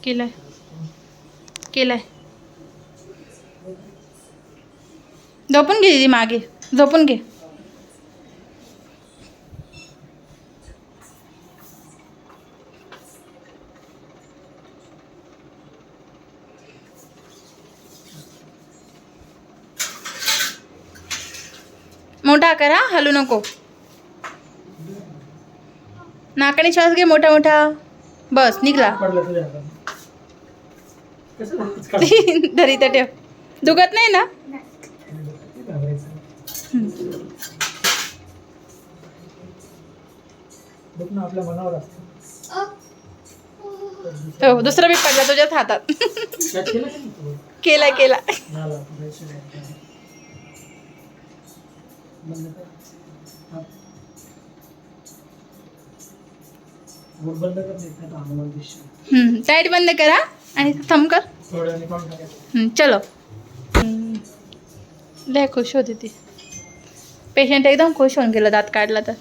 केलाय केलाय. झोपून घे दीदी, मागे झोपून घे. मोठा करा, हलू नको. नाकाने श्वास घे मोठा मोठा. बस निघला. धरी तर ठेव. दुखत नाही ना? आपल्या मनावर हो, दुसरा बी पडला तुझ्याच हातात. केला केला. टाईट बंद करा आणि थंब कर. चलो. लय खुश होती ती. पेशंट एकदम खुश होऊन गेला दात काढला तर.